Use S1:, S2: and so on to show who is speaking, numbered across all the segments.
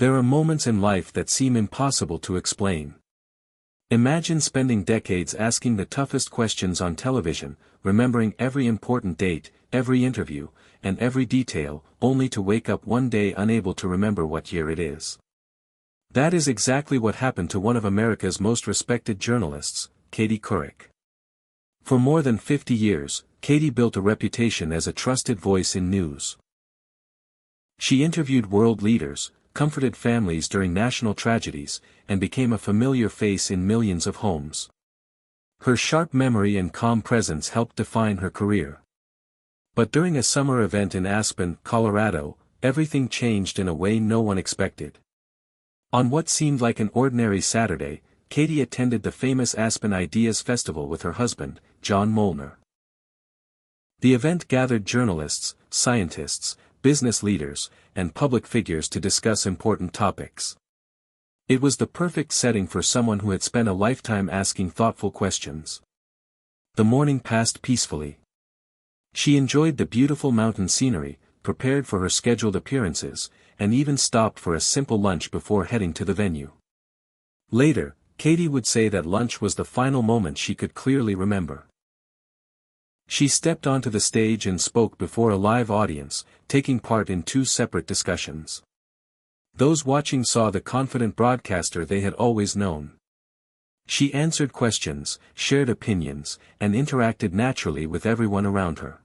S1: There are moments in life that seem impossible to explain. Imagine spending decades asking the toughest questions on television, remembering every important date, every interview, and every detail, only to wake up one day unable to remember what year it is. That is exactly what happened to one of America's most respected journalists, Katie Couric. For more than 50 years, Katie built a reputation as a trusted voice in news. She interviewed world leaders, comforted families during national tragedies, and became a familiar face in millions of homes. Her sharp memory and calm presence helped define her career. But during a summer event in Aspen, Colorado, everything changed in a way no one expected. On what seemed like an ordinary Saturday, Katie attended the famous Aspen Ideas Festival with her husband, John Molnar. The event gathered journalists, scientists, business leaders, and public figures to discuss important topics. It was the perfect setting for someone who had spent a lifetime asking thoughtful questions. The morning passed peacefully. She enjoyed the beautiful mountain scenery, prepared for her scheduled appearances, and even stopped for a simple lunch before heading to the venue. Later, Katie would say that lunch was the final moment she could clearly remember. She stepped onto the stage and spoke before a live audience, taking part in 2 separate discussions. Those watching saw the confident broadcaster they had always known. She answered questions, shared opinions, and interacted naturally with everyone around her.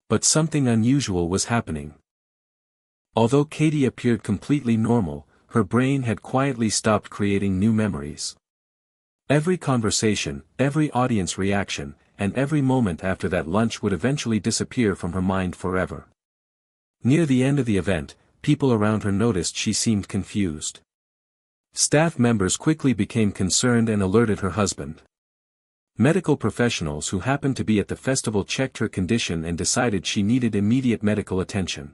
S1: But something unusual was happening. Although Katie appeared completely normal, her brain had quietly stopped creating new memories. Every conversation, every audience reaction, and every moment after that lunch would eventually disappear from her mind forever. Near the end of the event, people around her noticed she seemed confused. Staff members quickly became concerned and alerted her husband. Medical professionals who happened to be at the festival checked her condition and decided she needed immediate medical attention.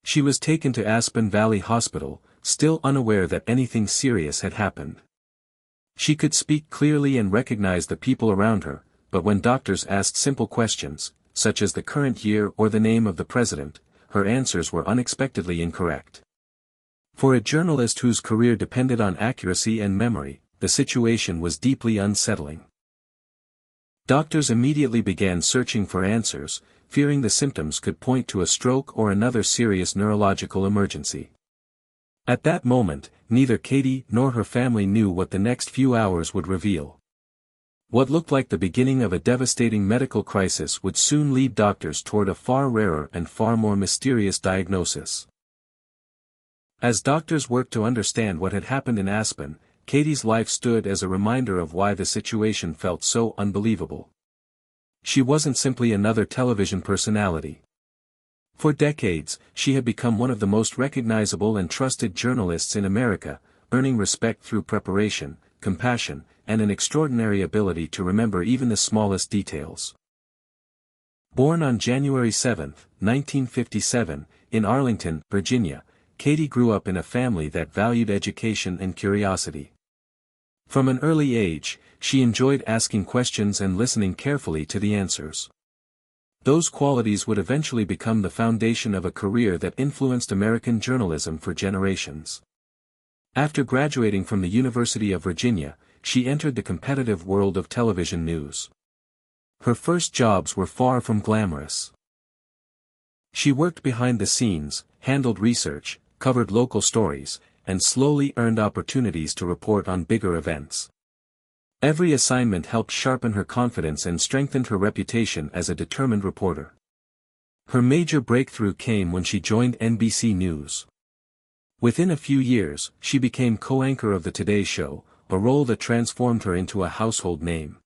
S1: She was taken to Aspen Valley Hospital, still unaware that anything serious had happened. She could speak clearly and recognize the people around her, but when doctors asked simple questions, such as the current year or the name of the president, her answers were unexpectedly incorrect. For a journalist whose career depended on accuracy and memory, the situation was deeply unsettling. Doctors immediately began searching for answers, fearing the symptoms could point to a stroke or another serious neurological emergency. At that moment, neither Katie nor her family knew what the next few hours would reveal. What looked like the beginning of a devastating medical crisis would soon lead doctors toward a far rarer and far more mysterious diagnosis. As doctors worked to understand what had happened in Aspen, Katie's life stood as a reminder of why the situation felt so unbelievable. She wasn't simply another television personality. For decades, she had become one of the most recognizable and trusted journalists in America, earning respect through preparation, compassion, and an extraordinary ability to remember even the smallest details. Born on January 7, 1957, in Arlington, Virginia, Katie grew up in a family that valued education and curiosity. From an early age, she enjoyed asking questions and listening carefully to the answers. Those qualities would eventually become the foundation of a career that influenced American journalism for generations. After graduating from the University of Virginia, she entered the competitive world of television news. Her first jobs were far from glamorous. She worked behind the scenes, handled research, covered local stories, and slowly earned opportunities to report on bigger events. Every assignment helped sharpen her confidence and strengthened her reputation as a determined reporter. Her major breakthrough came when she joined NBC News. Within a few years, she became co-anchor of the Today Show, a role that transformed her into a household name.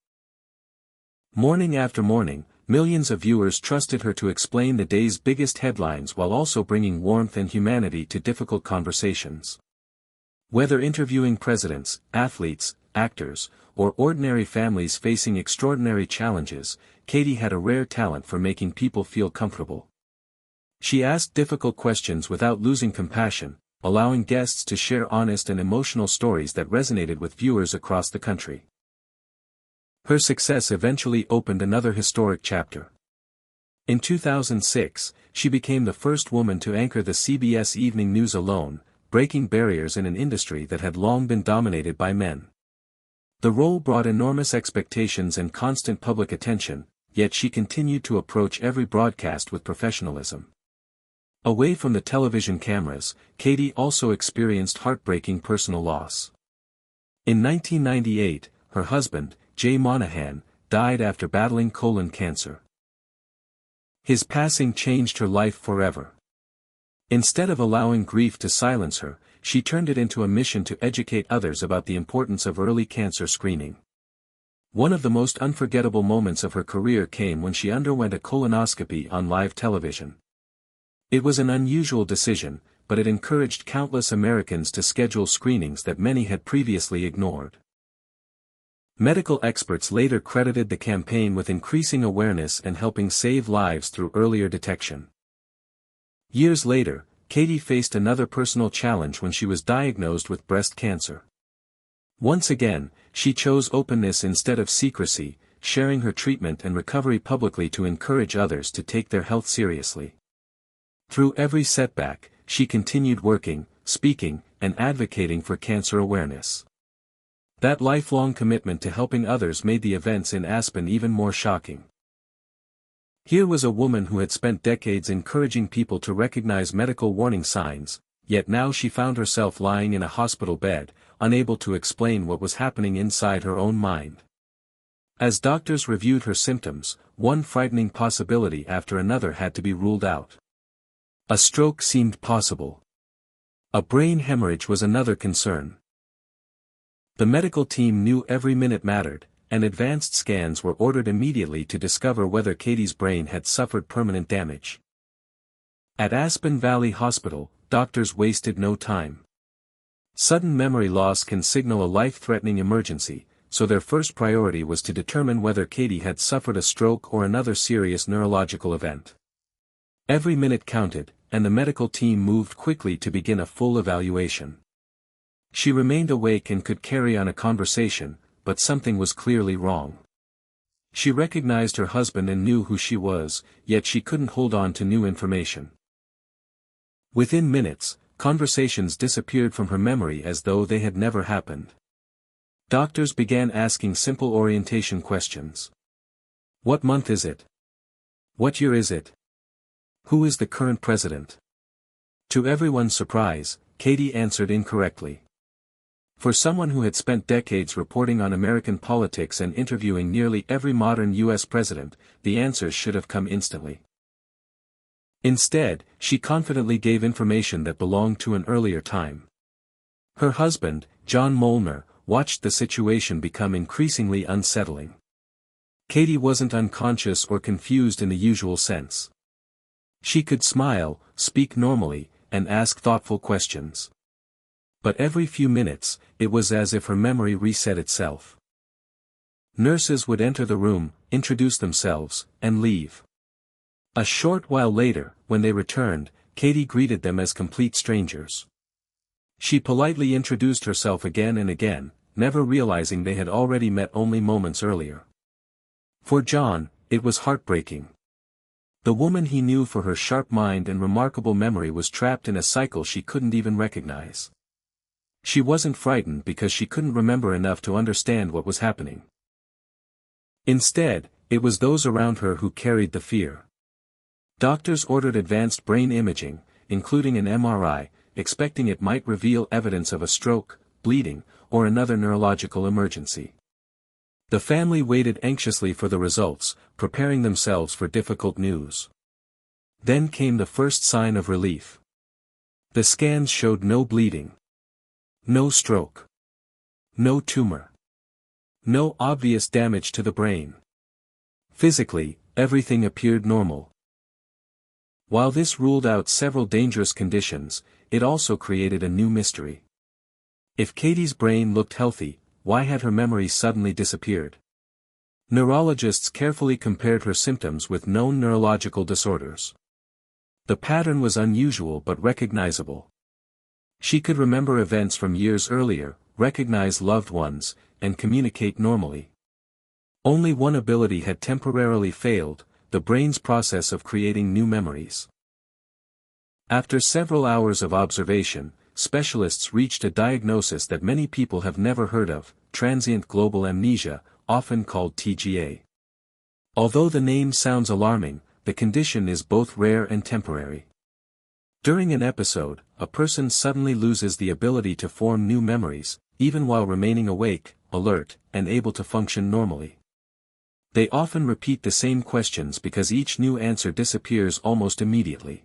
S1: Morning after morning, millions of viewers trusted her to explain the day's biggest headlines while also bringing warmth and humanity to difficult conversations. Whether interviewing presidents, athletes, actors, or ordinary families facing extraordinary challenges, Katie had a rare talent for making people feel comfortable. She asked difficult questions without losing compassion, allowing guests to share honest and emotional stories that resonated with viewers across the country. Her success eventually opened another historic chapter. In 2006, she became the first woman to anchor the CBS Evening News alone, breaking barriers in an industry that had long been dominated by men. The role brought enormous expectations and constant public attention, yet she continued to approach every broadcast with professionalism. Away from the television cameras, Katie also experienced heartbreaking personal loss. In 1998, her husband, Jay Monahan, died after battling colon cancer. His passing changed her life forever. Instead of allowing grief to silence her, she turned it into a mission to educate others about the importance of early cancer screening. One of the most unforgettable moments of her career came when she underwent a colonoscopy on live television. It was an unusual decision, but it encouraged countless Americans to schedule screenings that many had previously ignored. Medical experts later credited the campaign with increasing awareness and helping save lives through earlier detection. Years later, Katie faced another personal challenge when she was diagnosed with breast cancer. Once again, she chose openness instead of secrecy, sharing her treatment and recovery publicly to encourage others to take their health seriously. Through every setback, she continued working, speaking, and advocating for cancer awareness. That lifelong commitment to helping others made the events in Aspen even more shocking. Here was a woman who had spent decades encouraging people to recognize medical warning signs, yet now she found herself lying in a hospital bed, unable to explain what was happening inside her own mind. As doctors reviewed her symptoms, one frightening possibility after another had to be ruled out. A stroke seemed possible. A brain hemorrhage was another concern. The medical team knew every minute mattered, and advanced scans were ordered immediately to discover whether Katie's brain had suffered permanent damage. At Aspen Valley Hospital, doctors wasted no time. Sudden memory loss can signal a life-threatening emergency, so their first priority was to determine whether Katie had suffered a stroke or another serious neurological event. Every minute counted, and the medical team moved quickly to begin a full evaluation. She remained awake and could carry on a conversation, but something was clearly wrong. She recognized her husband and knew who she was, yet she couldn't hold on to new information. Within minutes, conversations disappeared from her memory as though they had never happened. Doctors began asking simple orientation questions. What month is it? What year is it? Who is the current president? To everyone's surprise, Katie answered incorrectly. For someone who had spent decades reporting on American politics and interviewing nearly every modern U.S. president, the answers should have come instantly. Instead, she confidently gave information that belonged to an earlier time. Her husband, John Molnar, watched the situation become increasingly unsettling. Katie wasn't unconscious or confused in the usual sense. She could smile, speak normally, and ask thoughtful questions. But every few minutes, it was as if her memory reset itself. Nurses would enter the room, introduce themselves, and leave. A short while later, when they returned, Katie greeted them as complete strangers. She politely introduced herself again and again, never realizing they had already met only moments earlier. For John, it was heartbreaking. The woman he knew for her sharp mind and remarkable memory was trapped in a cycle she couldn't even recognize. She wasn't frightened because she couldn't remember enough to understand what was happening. Instead, it was those around her who carried the fear. Doctors ordered advanced brain imaging, including an MRI, expecting it might reveal evidence of a stroke, bleeding, or another neurological emergency. The family waited anxiously for the results, preparing themselves for difficult news. Then came the first sign of relief. The scans showed no bleeding. No stroke. No tumor. No obvious damage to the brain. Physically, everything appeared normal. While this ruled out several dangerous conditions, it also created a new mystery. If Katie's brain looked healthy, why had her memory suddenly disappeared? Neurologists carefully compared her symptoms with known neurological disorders. The pattern was unusual but recognizable. She could remember events from years earlier, recognize loved ones, and communicate normally. Only one ability had temporarily failed, the brain's process of creating new memories. After several hours of observation, specialists reached a diagnosis that many people have never heard of: transient global amnesia, often called TGA. Although the name sounds alarming, the condition is both rare and temporary. During an episode, a person suddenly loses the ability to form new memories, even while remaining awake, alert, and able to function normally. They often repeat the same questions because each new answer disappears almost immediately.